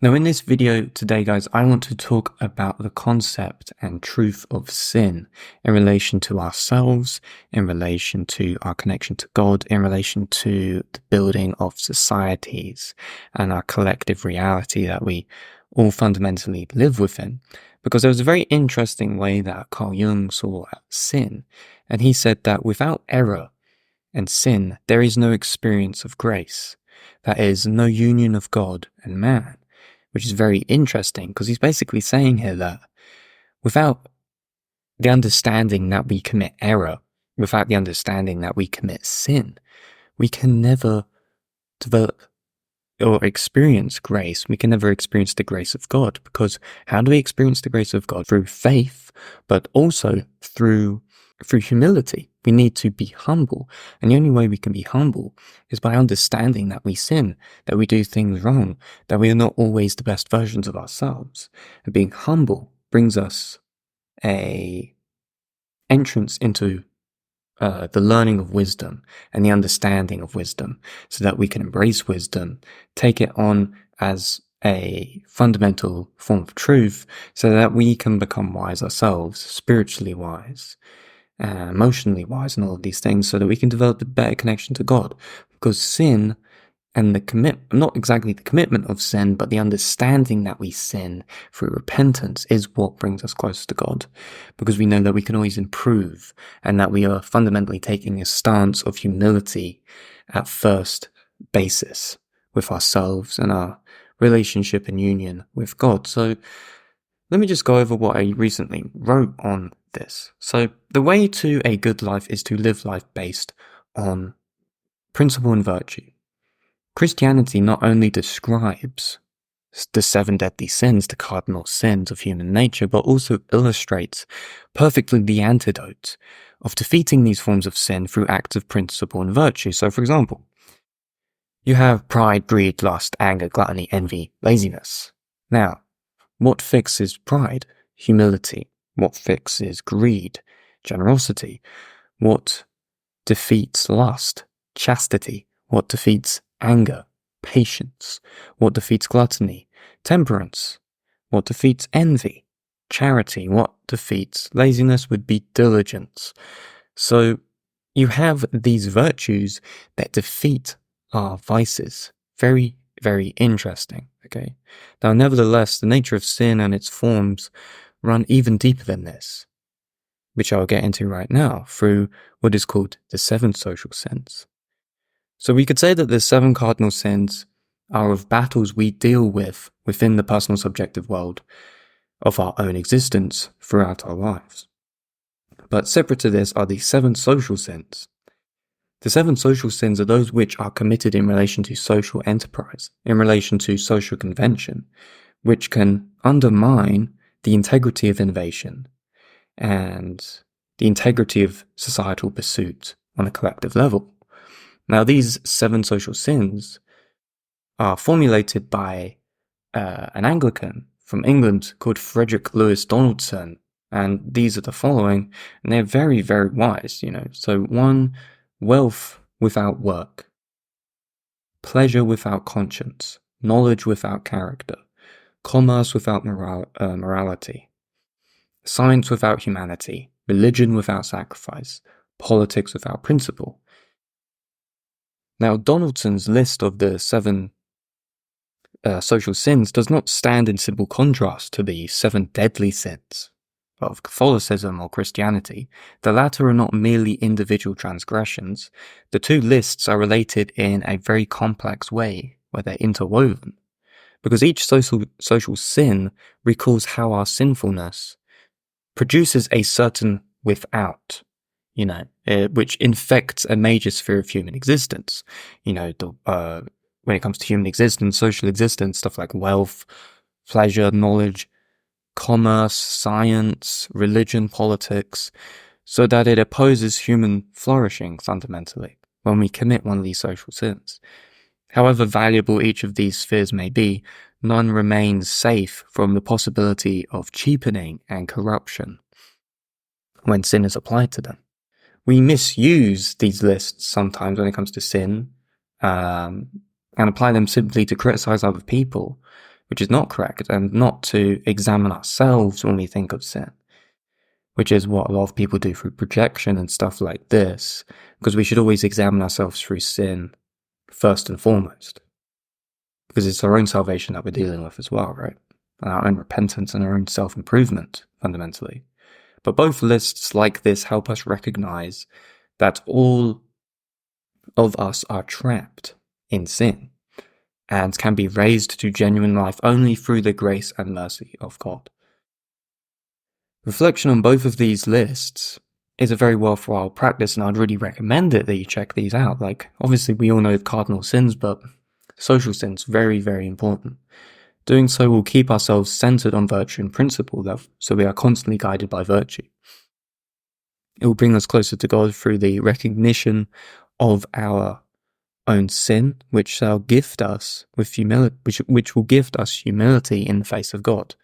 Now, in this video today, guys, I want to talk about the concept and truth of sin in relation to ourselves, in relation to our connection to God, in relation to the building of societies and our collective reality that we all fundamentally live within. Because there was a very interesting way that Carl Jung saw sin, and he said that without error and sin, there is no experience of grace. That is, no union of God and man. Which is very interesting because he's basically saying here that without the understanding that we commit error, without the understanding that we commit sin, we can never develop or experience grace. We can never experience the grace of God, because how do we experience the grace of God? Through faith, but also through humility. We need to be humble. And the only way we can be humble is by understanding that we sin, that we do things wrong, that we are not always the best versions of ourselves. And being humble brings us a entrance into the learning of wisdom and the understanding of wisdom, so that we can embrace wisdom, take it on as a fundamental form of truth, so that we can become wise ourselves, spiritually wise, emotionally wise, and all of these things, so that we can develop a better connection to God. Because sin and not exactly the commitment of sin, but the understanding that we sin through repentance is what brings us closer to God. Because we know that we can always improve, and that we are fundamentally taking a stance of humility at first basis with ourselves and our relationship and union with God. So let me just go over what I recently wrote on this. So the way to a good life is to live life based on principle and virtue. Christianity not only describes the 7 deadly sins, the cardinal sins of human nature, but also illustrates perfectly the antidote of defeating these forms of sin through acts of principle and virtue. So, for example, you have pride, greed, lust, anger, gluttony, envy, laziness. Now, what fixes pride? Humility. What fixes greed? Generosity. What defeats lust? Chastity. What defeats anger? Patience. What defeats gluttony? Temperance. What defeats envy? Charity. What defeats laziness would be diligence. So you have these virtues that defeat our vices. Very, very interesting. Okay. Now, nevertheless, the nature of sin and its forms run even deeper than this, which I'll get into right now through what is called the 7 social sins. So we could say that the 7 cardinal sins are of battles we deal with within the personal subjective world of our own existence throughout our lives. But separate to this are the 7 social sins. The 7 social sins are those which are committed in relation to social enterprise, in relation to social convention, which can undermine the integrity of innovation and the integrity of societal pursuit on a collective level. Now, these 7 social sins are formulated by an Anglican from England called Frederick Lewis Donaldson, and these are the following, and they're very, very wise, So 1, wealth without work, pleasure without conscience, knowledge without character, commerce without morality, science without humanity, religion without sacrifice, politics without principle. Now, Donaldson's list of the 7 social sins does not stand in simple contrast to the 7 deadly sins of Catholicism or Christianity. The latter are not merely individual transgressions. The 2 lists are related in a very complex way, where they're interwoven, because each social sin recalls how our sinfulness produces a certain without, which infects a major sphere of human existence. When it comes to human existence, social existence, stuff like wealth, pleasure, knowledge, commerce, science, religion, politics, so that it opposes human flourishing fundamentally when we commit one of these social sins. However valuable each of these spheres may be, none remains safe from the possibility of cheapening and corruption when sin is applied to them. We misuse these lists sometimes when it comes to sin, and apply them simply to criticize other people, which is not correct, and not to examine ourselves when we think of sin, which is what a lot of people do through projection and stuff like this, because we should always examine ourselves through sin first and foremost, because it's our own salvation that we're dealing with as well, right? And our own repentance and our own self-improvement, fundamentally. But both lists like this help us recognize that all of us are trapped in sin and can be raised to genuine life only through the grace and mercy of God. Reflection on both of these lists is a very worthwhile practice, and I'd really recommend it that you check these out. Like, obviously we all know the cardinal sins, but social sins, very, very important. Doing so will keep ourselves centered on virtue and principle, so we are constantly guided by virtue. It will bring us closer to God through the recognition of our own sin, which shall gift us with humility, which will gift us humility in the face of God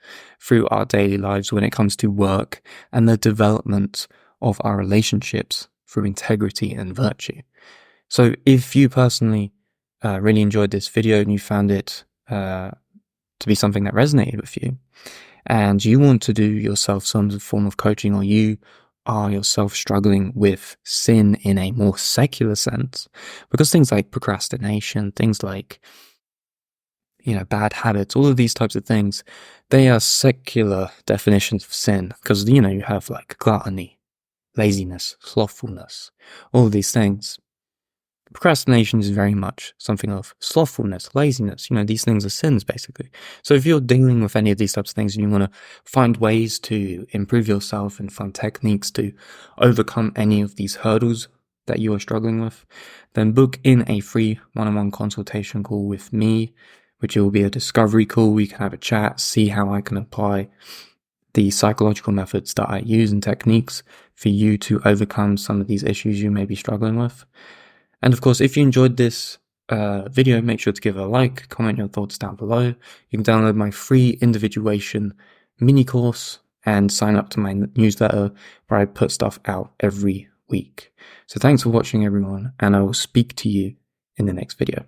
through our daily lives when it comes to work and the development of our relationships through integrity and virtue. So if you personally really enjoyed this video and you found it to be something that resonated with you, and you want to do yourself some form of coaching, or you are yourself struggling with sin in a more secular sense, because things like procrastination, things like, bad habits, all of these types of things, they are secular definitions of sin, because, you have like gluttony, laziness, slothfulness, all of these things. Procrastination is very much something of slothfulness, laziness. These things are sins, basically. So if you're dealing with any of these types of things and you want to find ways to improve yourself and find techniques to overcome any of these hurdles that you are struggling with, then book in a free one-on-one consultation call with me, which will be a discovery call. We can have a chat, see how I can apply the psychological methods that I use and techniques for you to overcome some of these issues you may be struggling with. And of course, if you enjoyed this video, make sure to give it a like, comment your thoughts down below. You can download my free individuation mini course and sign up to my newsletter where I put stuff out every week. So thanks for watching, everyone, and I will speak to you in the next video.